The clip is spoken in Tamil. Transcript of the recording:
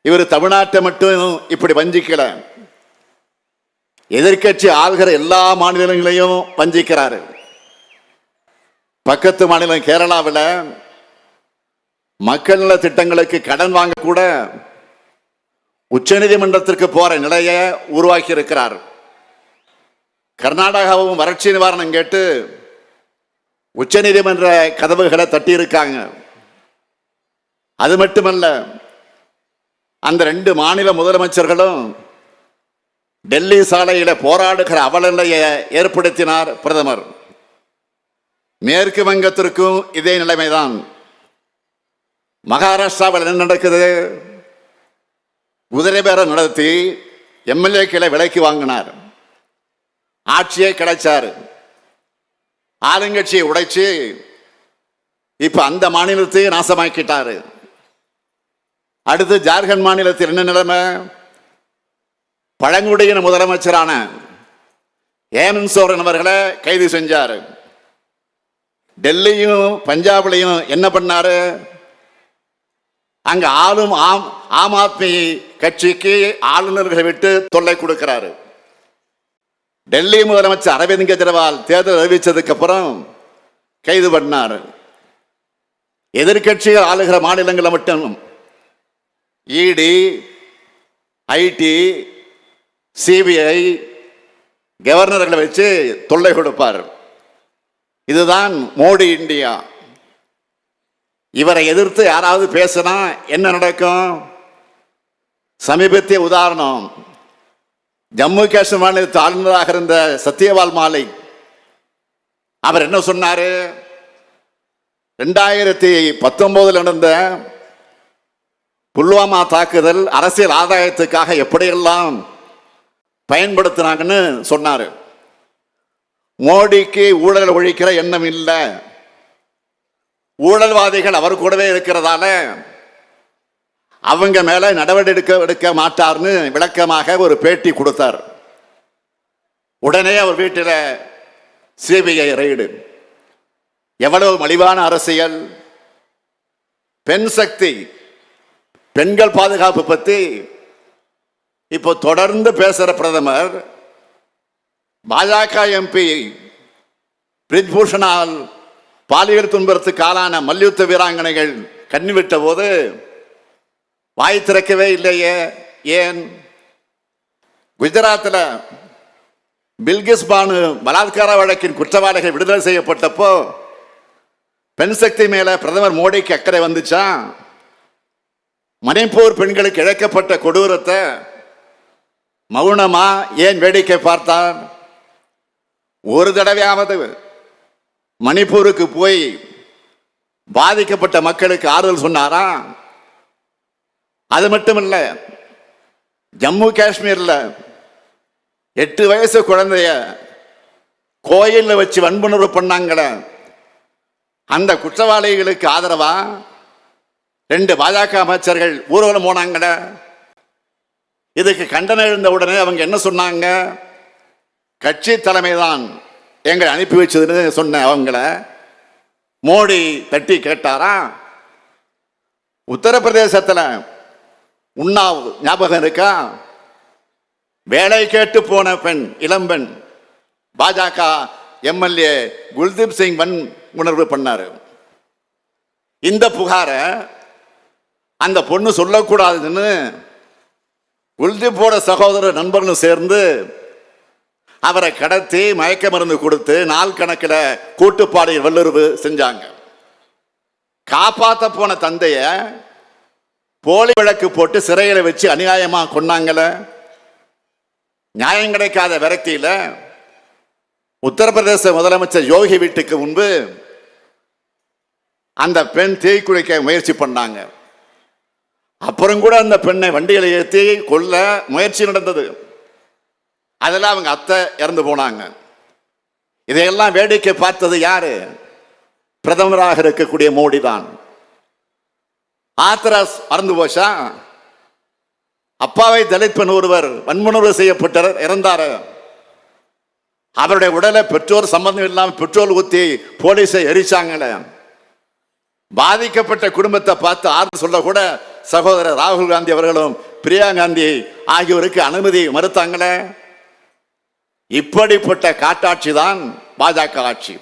இவர் தமிழ்நாட்டை மட்டும் இப்படி வஞ்சிக்கல, எதிர்கட்சி ஆள்கிற எல்லா மாநிலங்களையும் வஞ்சிக்கிறாரு. பக்கத்து மாநிலம் கேரளாவில் மக்கள் நல திட்டங்களுக்கு கடன் வாங்க கூட உச்சநீதிமன்றத்திற்கு போற நிலையை உருவாக்கி இருக்கிறார். கர்நாடகாவும் வறட்சி நிவாரணம் கேட்டு உச்சநீதிமன்ற கதவுகளை தட்டி இருக்காங்க. அது மட்டுமல்ல, அந்த 2 மாநில முதலமைச்சர்களும் டெல்லி சாலையில போராடுகிற அவலநிலையை ஏற்படுத்தினார் பிரதமர். மேற்கு வங்கத்திற்கும் இதே நிலைமைதான். மகாராஷ்டிராவில் என்ன நடக்குது? குதிரை பேரம் நடத்தி எம்எல்ஏக்களை விலைக்கு வாங்கினார், ஆட்சியை கிடைச்சார், ஆளுங்கட்சியை உடைச்சு இப்ப அந்த மாநிலத்தை நாசமாக்கிட்டாரு. அடுத்து ஜார்க்கண்ட் மாநிலத்தில் என்ன நிலைமை? பழங்குடியின முதலமைச்சரான ஹேமந்த் சோரன் அவர்களை கைது செஞ்சாரு. டெல்லியும் பஞ்சாப்லையும் என்ன பண்ணாரு? அங்க ஆளும் ஆம் ஆத்மி கட்சிக்கு ஆளுநர்களை விட்டு தொல்லை கொடுக்கிறாரு. டெல்லி முதலமைச்சர் அரவிந்த் கெஜ்ரிவால் தேர்தல் அறிவிச்சதுக்கு அப்புறம் கைது பண்ணார். எதிர்கட்சிகள் ஆளுகிற மாநிலங்களில் மட்டும் இடி, ஐடி, சிபிஐ கவர்னர்களை வச்சு தொல்லை கொடுப்பார். இதுதான் மோடி இந்தியா. இவரை எதிர்த்து யாராவது பேசினா என்ன நடக்கும்? சமீபத்திய உதாரணம், ஜம்மு காஷ்மீர் மாநிலத்து ஆளுநராக இருந்த சத்யபால் மாலிக். அவர் என்ன சொன்னாரு? 2019 நடந்த புல்வாமா தாக்குதல் அரசியல் ஆதாயத்துக்காக எப்படியெல்லாம் பயன்படுத்தினாங்கன்னு சொன்னாரு. மோடிக்கு ஊழல் ஒழிக்கிற எண்ணம் இல்லை, ஊழல்வாதிகள் அவர் கூடவே இருக்கிறதால அவங்க மேல நடவடிக்கை எடுக்க மாட்டார்னு விளக்கமாக ஒரு பேட்டி கொடுத்தார். உடனே அவர் வீட்டில் சிபிஐ ரெய்டு. எவ்வளவு மலிவான அரசியல்! பெண் சக்தி, பெண்கள் பாதுகாப்பு பத்தி இப்போ தொடர்ந்து பேசுற பிரதமர் பாஜக எம்பி பிரிஜ்பூஷனால் பாலியல் துன்புறுத்துக்கு ஆளான மல்யுத்த வீராங்கனைகள் கண்ணிவிட்ட போது வாய் திறக்கவே இல்லையே. ஏன்? குஜராத்தில் பில்கிஸ் பானு பலாத்கார வழக்கின் குற்றவாளிகள் விடுதலை செய்யப்பட்டப்போ பெண் சக்தி மேல பிரதமர் மோடிக்கு அக்கறை வந்துச்சா? மணிப்பூர் பெண்களுக்கு இழைக்கப்பட்ட கொடூரத்தை மௌனமா ஏன் வேடிக்கை பார்த்தார்? ஒரு தடவையாவது மணிப்பூருக்கு போய் பாதிக்கப்பட்ட மக்களுக்கு ஆறுதல் சொன்னாரா? அது மட்டுமல்ல, ஜம்மு காஷ்மீர்ல 8 வயசு குழந்தைய கோயில்ல வச்சு வன்புணர்வு பண்ணாங்கள, அந்த குற்றவாளிகளுக்கு ஆதரவா 2 பாஜக அமைச்சர்கள் ஊர்வலம் போனாங்கள. இதுக்கு கண்டனம் எழுந்த உடனே அவங்க என்ன சொன்னாங்க? கட்சி தலைமைதான் எங்களை அனுப்பி வச்சதுன்னு சொன்ன அவங்கள மோடி தட்டி கேட்டாரா? உத்தரப்பிரதேசத்தில் உன்னாவ் ஞாபகம் இருக்கா? வேலை கேட்டு போன பெண், இளம்பெண், பாஜக எம்எல்ஏ குல்தீப் சிங் வன்புணர்வு பண்ணாரு. இந்த புகாரை அந்த பொண்ணு சொல்லக்கூடாதுன்னு குல்தீப்போட சகோதரர் நண்பர்களும் சேர்ந்து அவரை கடத்தி மயக்க மருந்து கொடுத்து நாள் கணக்கில் கூட்டுப்பாடு வல்லுறவு செஞ்சாங்க. காப்பாற்ற போன தந்தைய போலி வழக்கு போட்டு சிறையில் வச்சு அநியாயமா கொன்னாங்கள. நியாயம் கிடைக்காத விரக்தியில உத்தரப்பிரதேச முதலமைச்சர் யோகி வீட்டுக்கு முன்பு அந்த பெண் தீக்குளிக்க முயற்சி பண்ணாங்க. அப்புறம் கூட அந்த பெண்ணை வண்டியில ஏற்றி கொல்ல முயற்சி நடந்தது. அதில் அவங்க அத்தை இறந்து போனாங்க. இதையெல்லாம் வேடிக்கை பார்த்தது யாரு? பிரதமராக இருக்கக்கூடிய மோடி தான். ஆத்திராஸ் மறந்து போச்சா? அப்பாவை தலித் பெண் ஒருவர் வன்முணர்வு செய்யப்பட்டார், இறந்தார். அவருடைய உடலை பெற்றோர் சம்பந்தம் இல்லாமல் பெட்ரோல் ஊற்றி போலீஸை எரிச்சாங்களே. பாதிக்கப்பட்ட குடும்பத்தை பார்த்து ஆறுதல் சொல்ல கூட சகோதரர் ராகுல் காந்தி அவர்களும் பிரியாங்கா காந்தி ஆகியோருக்கு அனுமதி மறுத்தாங்களே. இப்படிப்பட்ட காட்டாட்சி தான் பாஜக ஆட்சி.